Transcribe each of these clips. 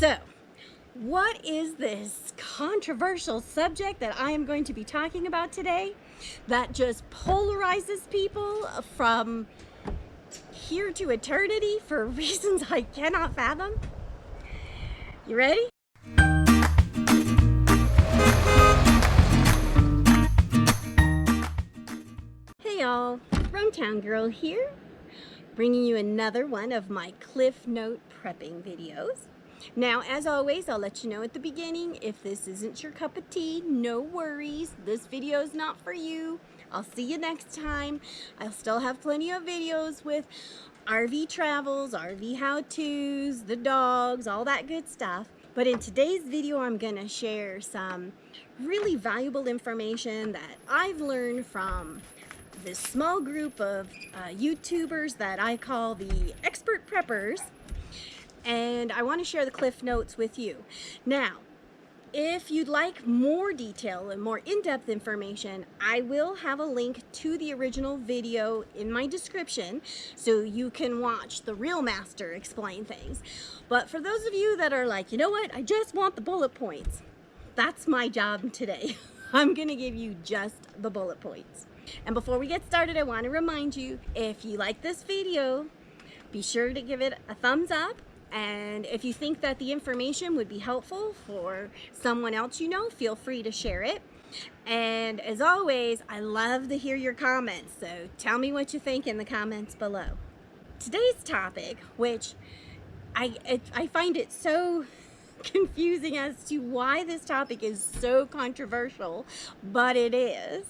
So, what is this controversial subject that I am going to be talking about today that just polarizes people from here to eternity for reasons I cannot fathom? You ready? Hey y'all, RoamTownGirl here, bringing you another one of my Cliff Note prepping videos. Now, as always, I'll let you know at the beginning, if this isn't your cup of tea, no worries. This video is not for you. I'll see you next time. I'll still have plenty of videos with RV travels, RV how-tos, the dogs, all that good stuff. But in today's video, I'm gonna share some really valuable information that I've learned from this small group of YouTubers that I call the expert preppers. And I want to share the Cliff Notes with you. Now, if you'd like more detail and more in-depth information, I will have a link to the original video in my description so you can watch the real master explain things. But for those of you that are like, you know what, I just want the bullet points, that's my job today. I'm gonna give you just the bullet points. And before we get started, I want to remind you, if you like this video, be sure to give it a thumbs up. And if you think that the information would be helpful for someone else you know, feel free to share it. And as always, I love to hear your comments, so tell me what you think in the comments below. Today's topic, which I find it so confusing as to why this topic is so controversial, but it is.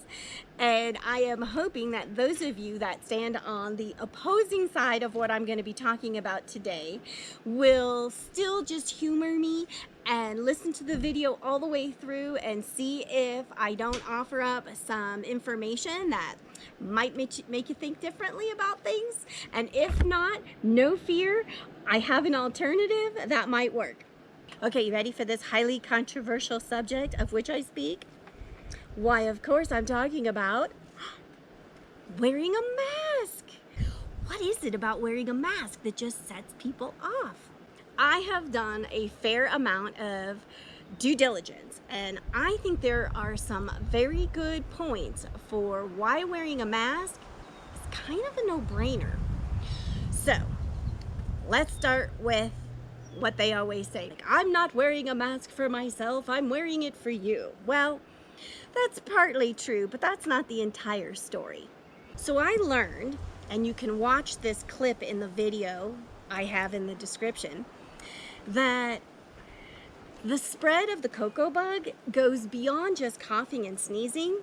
And I am hoping that those of you that stand on the opposing side of what I'm going to be talking about today will still just humor me and listen to the video all the way through and see if I don't offer up some information that might make you think differently about things. And if not, no fear, I have an alternative that might work. Okay, you ready for this highly controversial subject of which I speak? Why, of course, I'm talking about wearing a mask. What is it about wearing a mask that just sets people off? I have done a fair amount of due diligence, and I think there are some very good points for why wearing a mask is kind of a no-brainer. So, let's start with what they always say, like, I'm not wearing a mask for myself, I'm wearing it for you. Well, that's partly true, but that's not the entire story. So I learned, and you can watch this clip in the video I have in the description, that the spread of the cocoa bug goes beyond just coughing and sneezing.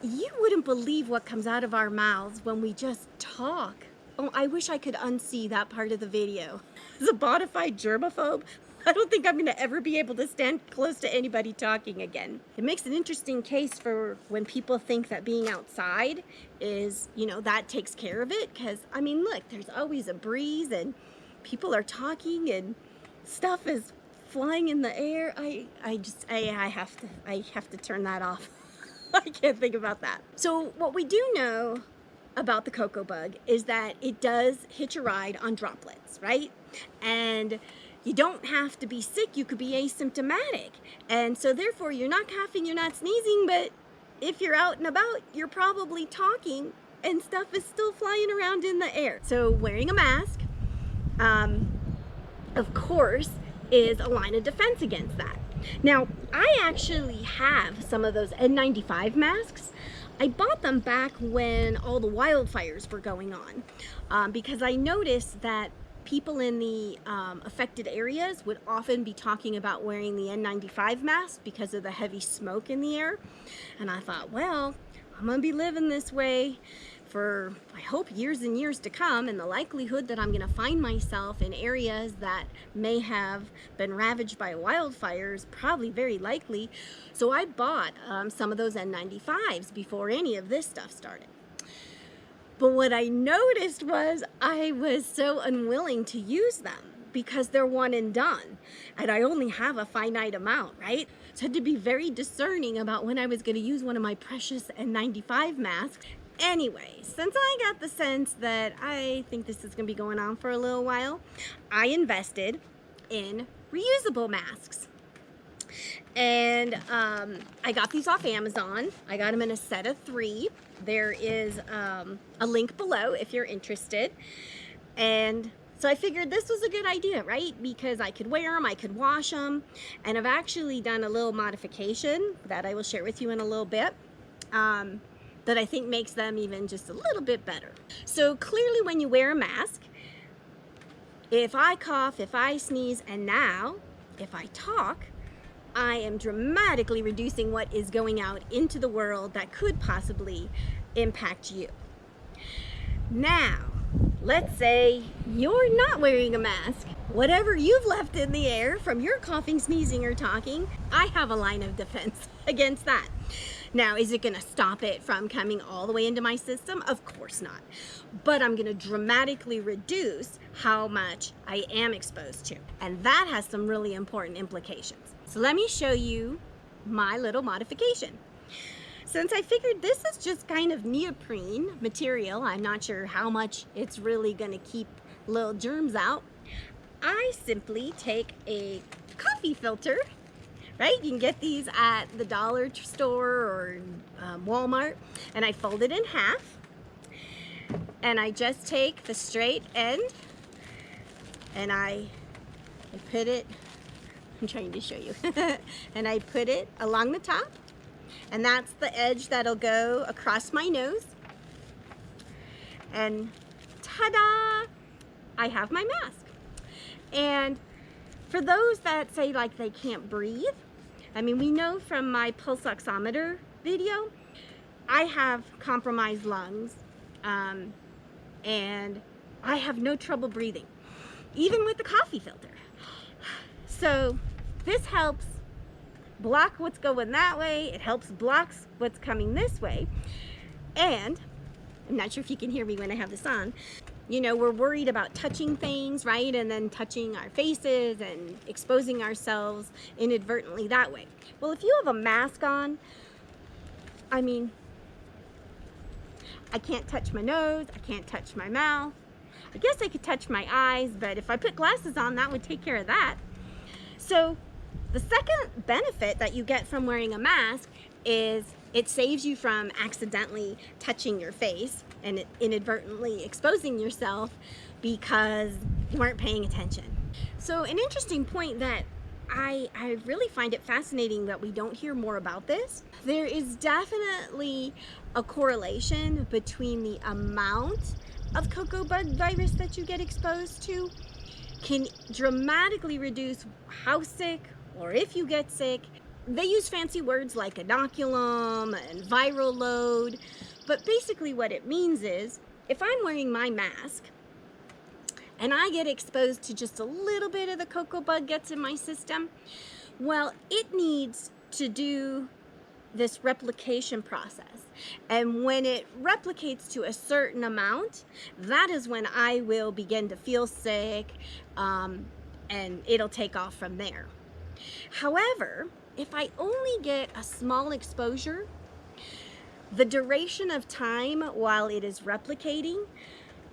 You wouldn't believe what comes out of our mouths when we just talk. Oh, I wish I could unsee that part of the video. As a bona fide germaphobe, I don't think I'm going to ever be able to stand close to anybody talking again. It makes an interesting case for when people think that being outside is, you know, that takes care of it. Because, I mean, look, there's always a breeze and people are talking and stuff is flying in the air. I have to turn that off. I can't think about that. So what we do know about the cocoa bug is that it does hitch a ride on droplets, right? And you don't have to be sick, you could be asymptomatic. And so therefore you're not coughing, you're not sneezing, but if you're out and about, you're probably talking and stuff is still flying around in the air. So wearing a mask, of course, is a line of defense against that. Now, I actually have some of those N95 masks. I bought them back when all the wildfires were going on because I noticed that people in the affected areas would often be talking about wearing the N95 mask because of the heavy smoke in the air. And I thought, well, I'm gonna be living this way for, I hope, years and years to come, and the likelihood that I'm gonna find myself in areas that may have been ravaged by wildfires probably very likely. So I bought some of those N95s before any of this stuff started. But what I noticed was I was so unwilling to use them because they're one and done, and I only have a finite amount, right? So I had to be very discerning about when I was going to use one of my precious N95 masks. Anyway, since I got the sense that I think this is going to be going on for a little while, I invested in reusable masks. And I got these off Amazon. I got them in a set of 3. There is a link below if you're interested. And so I figured this was a good idea, right? Because I could wear them, I could wash them, and I've actually done a little modification that I will share with you in a little bit that I think makes them even just a little bit better. So clearly when you wear a mask, if I cough, if I sneeze, and now if I talk, I am dramatically reducing what is going out into the world that could possibly impact you. Now, let's say you're not wearing a mask. Whatever you've left in the air from your coughing, sneezing, or talking, I have a line of defense against that. Now, is it gonna stop it from coming all the way into my system? Of course not. But I'm gonna dramatically reduce how much I am exposed to. And that has some really important implications. So let me show you my little modification. Since I figured this is just kind of neoprene material, I'm not sure how much it's really gonna keep little germs out, I simply take a coffee filter, right? You can get these at the dollar store or Walmart, and I fold it in half, and I just take the straight end and I put it, I'm trying to show you, and I put it along the top, and that's the edge that'll go across my nose, and ta-da! I have my mask. And for those that say like they can't breathe, I mean, we know from my pulse oximeter video, I have compromised lungs, and I have no trouble breathing, even with the coffee filter. So this helps block what's going that way. It helps block what's coming this way. And I'm not sure if you can hear me when I have this on. You know, we're worried about touching things, right? And then touching our faces and exposing ourselves inadvertently that way. Well, if you have a mask on, I mean, I can't touch my nose, I can't touch my mouth. I guess I could touch my eyes, but if I put glasses on, that would take care of that. So the second benefit that you get from wearing a mask is it saves you from accidentally touching your face and inadvertently exposing yourself because you weren't paying attention. So an interesting point that I really find it fascinating that we don't hear more about this. There is definitely a correlation between the amount of cocoa bug virus that you get exposed to can dramatically reduce how sick, or if you get sick. They use fancy words like inoculum and viral load, but basically what it means is if I'm wearing my mask and I get exposed to just a little bit of the cocoa bug gets in my system, well, it needs to do this replication process. And when it replicates to a certain amount, that is when I will begin to feel sick, and it'll take off from there. However, if I only get a small exposure, the duration of time while it is replicating,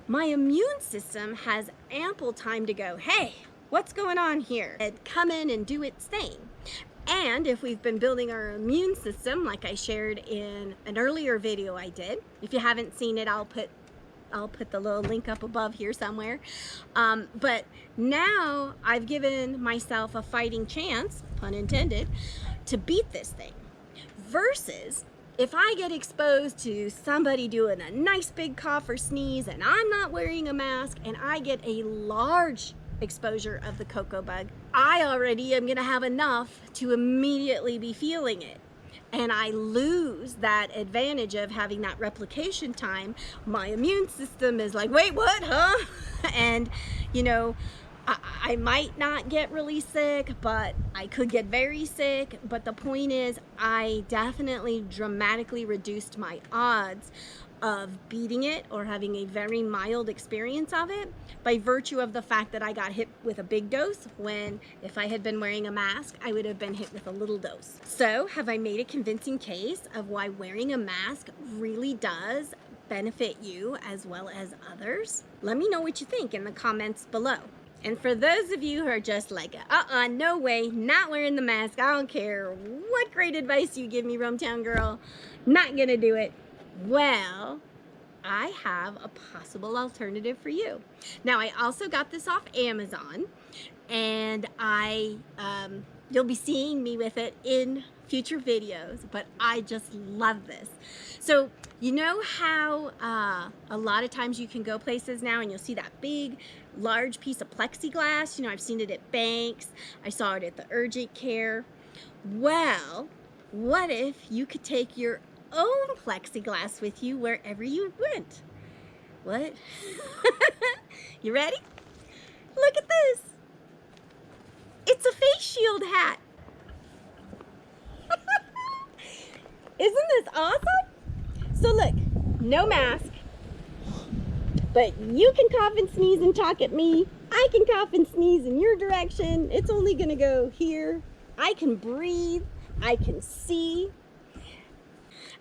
my immune system has ample time to go, hey, what's going on here? And come in and do its thing. And if we've been building our immune system, like I shared in an earlier video I did, if you haven't seen it, I'll put the little link up above here somewhere. But now I've given myself a fighting chance, pun intended, to beat this thing. Versus if I get exposed to somebody doing a nice big cough or sneeze and I'm not wearing a mask and I get a large exposure of the cocoa bug, I already am gonna have enough to immediately be feeling it. And I lose that advantage of having that replication time. My immune system is like, wait, what, huh? And, you know, I might not get really sick, but I could get very sick. But the point is, I definitely dramatically reduced my odds of beating it or having a very mild experience of it by virtue of the fact that I got hit with a big dose when if I had been wearing a mask, I would have been hit with a little dose. So have I made a convincing case of why wearing a mask really does benefit you as well as others? Let me know what you think in the comments below. And for those of you who are just like, no way, not wearing the mask, I don't care what great advice you give me, RoamTown Girl, not gonna do it. Well, I have a possible alternative for you. Now, I also got this off Amazon, and you'll be seeing me with it in future videos, but I just love this. So, you know how a lot of times you can go places now and you'll see that big, large piece of plexiglass? You know, I've seen it at banks. I saw it at the urgent care. Well, what if you could take your own plexiglass with you wherever you went? What? You ready? Look at this. It's a face shield hat. Isn't this awesome? So look, no mask, but you can cough and sneeze and talk at me. I can cough and sneeze in your direction. It's only gonna go here. I can breathe, I can see.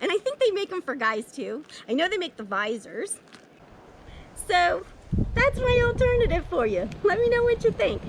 And I think they make them for guys too. I know they make the visors. So that's my alternative for you. Let me know what you think.